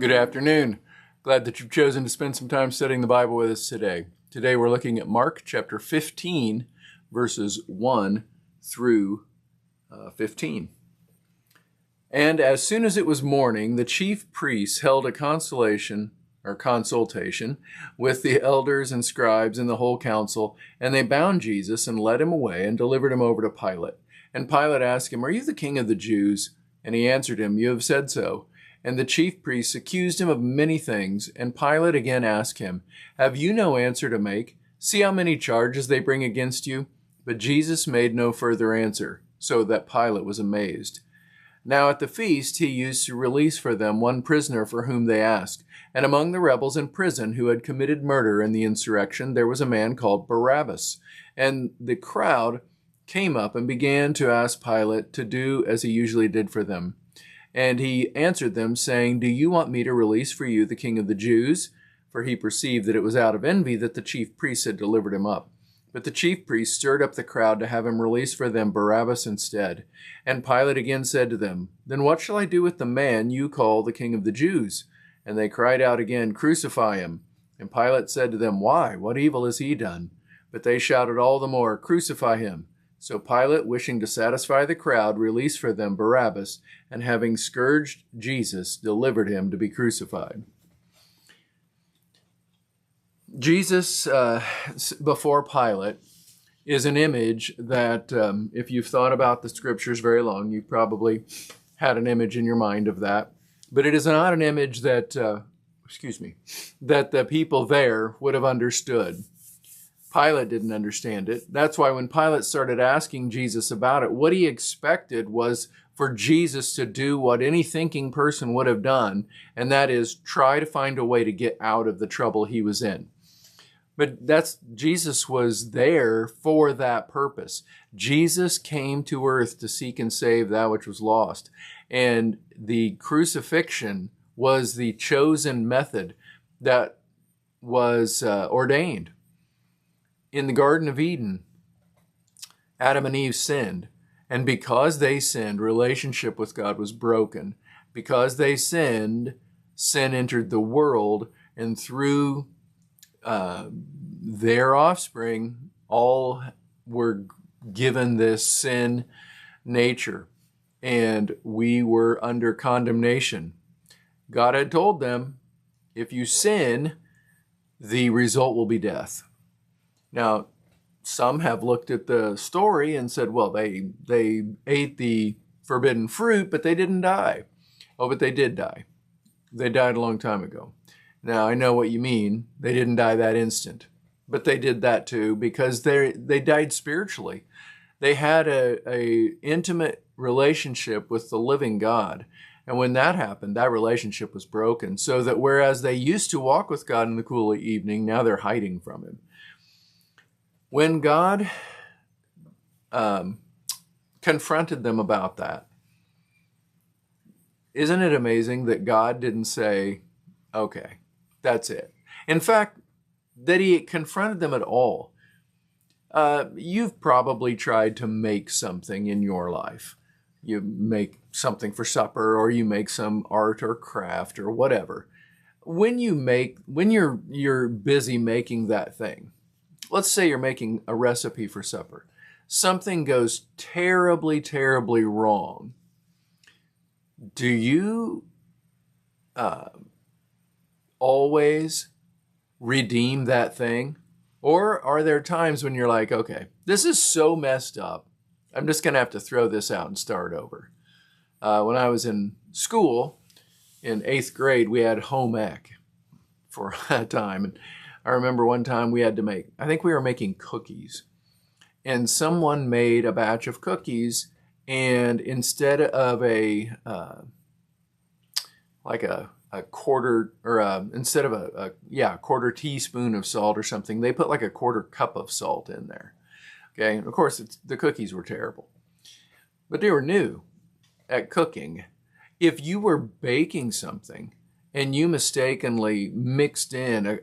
Good afternoon. Glad that you've chosen to spend some time studying the Bible with us today. Today we're looking at Mark chapter 15, verses 1 through 15. And as soon as it was morning, the chief priests held a consultation with the elders and scribes and the whole council, and they bound Jesus and led him away and delivered him over to Pilate. And Pilate asked him, "Are you the king of the Jews?" And he answered him, "You have said so." And the chief priests accused him of many things. And Pilate again asked him, "Have you no answer to make? See how many charges they bring against you?" But Jesus made no further answer, so that Pilate was amazed. Now at the feast he used to release for them one prisoner for whom they asked. And among the rebels in prison who had committed murder in the insurrection, there was a man called Barabbas. And the crowd came up and began to ask Pilate to do as he usually did for them. And he answered them, saying, "Do you want me to release for you the king of the Jews?" For he perceived that it was out of envy that the chief priests had delivered him up. But the chief priests stirred up the crowd to have him release for them Barabbas instead. And Pilate again said to them, "Then what shall I do with the man you call the king of the Jews?" And they cried out again, "Crucify him." And Pilate said to them, "Why? What evil has he done?" But they shouted all the more, "Crucify him." So Pilate, wishing to satisfy the crowd, released for them Barabbas, and having scourged Jesus, delivered him to be crucified. Jesus, before Pilate, is an image that, if you've thought about the scriptures very long, you've probably had an image in your mind of that. But it is not an image that, that the people there would have understood. Pilate didn't understand it. That's why when Pilate started asking Jesus about it, what he expected was for Jesus to do what any thinking person would have done, and that is try to find a way to get out of the trouble he was in. But Jesus was there for that purpose. Jesus came to earth to seek and save that which was lost. And the crucifixion was the chosen method that was ordained. In the Garden of Eden, Adam and Eve sinned. And because they sinned, relationship with God was broken. Because they sinned, sin entered the world, and through their offspring, all were given this sin nature. And we were under condemnation. God had told them, if you sin, the result will be death. Now, some have looked at the story and said, well, they ate the forbidden fruit, but they didn't die. Oh, but they did die. They died a long time ago. Now, I know what you mean. They didn't die that instant. But they did that too because they died spiritually. They had a intimate relationship with the living God. And when that happened, that relationship was broken. So that whereas they used to walk with God in the cool evening, now they're hiding from him. When God confronted them about that, isn't it amazing that God didn't say, okay, that's it? In fact, that he confronted them at all. You've probably tried to make something in your life. You make something for supper, or you make some art or craft or whatever. When you're busy making that thing, let's say you're making a recipe for supper. Something goes terribly, terribly wrong. Do you always redeem that thing? Or are there times when you're like, okay, this is so messed up, I'm just going to have to throw this out and start over? When I was in school, in 8th grade, we had home ec for a time. And I remember one time we had to I think we were making cookies, and someone made a batch of cookies, and instead of a quarter, or instead of a quarter teaspoon of salt or something, they put like a quarter cup of salt in there. Okay, and of course the cookies were terrible, but they were new at cooking. If you were baking something and you mistakenly mixed in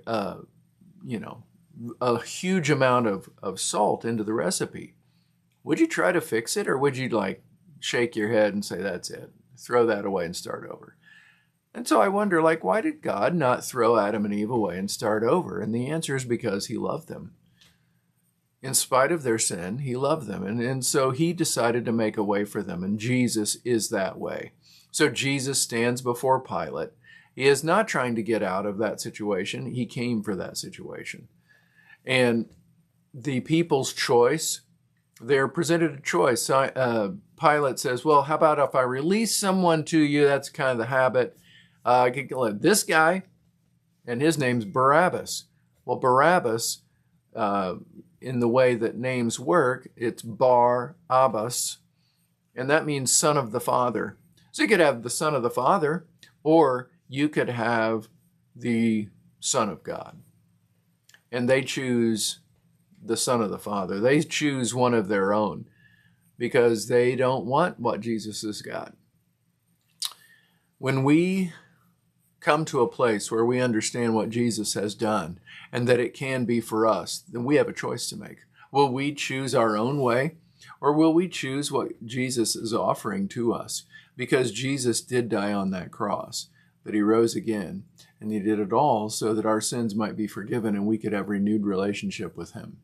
a huge amount of salt into the recipe, would you try to fix it, or would you shake your head and say, that's it, throw that away and start over? And so I wonder, like, why did God not throw Adam and Eve away and start over? And the answer is because he loved them. In spite of their sin, he loved them. And so he decided to make a way for them. And Jesus is that way. So Jesus stands before Pilate. He is not trying to get out of that situation. He came for that situation. And the people's choice, they're presented a choice. Pilate says, well, how about if I release someone to you? That's kind of the habit. I could let this guy, and his name's Barabbas. Well, Barabbas, in the way that names work, it's Bar Abbas, and that means son of the Father. So you could have the Son of the Father, or you could have the Son of God. And they choose the Son of the Father. They choose one of their own because they don't want what Jesus has got. When we come to a place where we understand what Jesus has done and that it can be for us, then we have a choice to make. Will we choose our own way, or will we choose what Jesus is offering to us? Because Jesus did die on that cross, but he rose again, and he did it all so that our sins might be forgiven and we could have renewed relationship with him.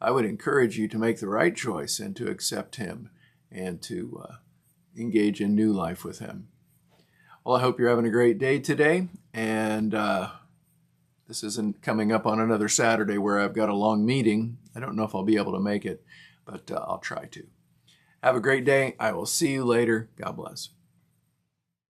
I would encourage you to make the right choice and to accept him and to engage in new life with him. Well, I hope you're having a great day today, and this isn't coming up on another Saturday where I've got a long meeting. I don't know if I'll be able to make it, but I'll try to. Have a great day. I will see you later. God bless.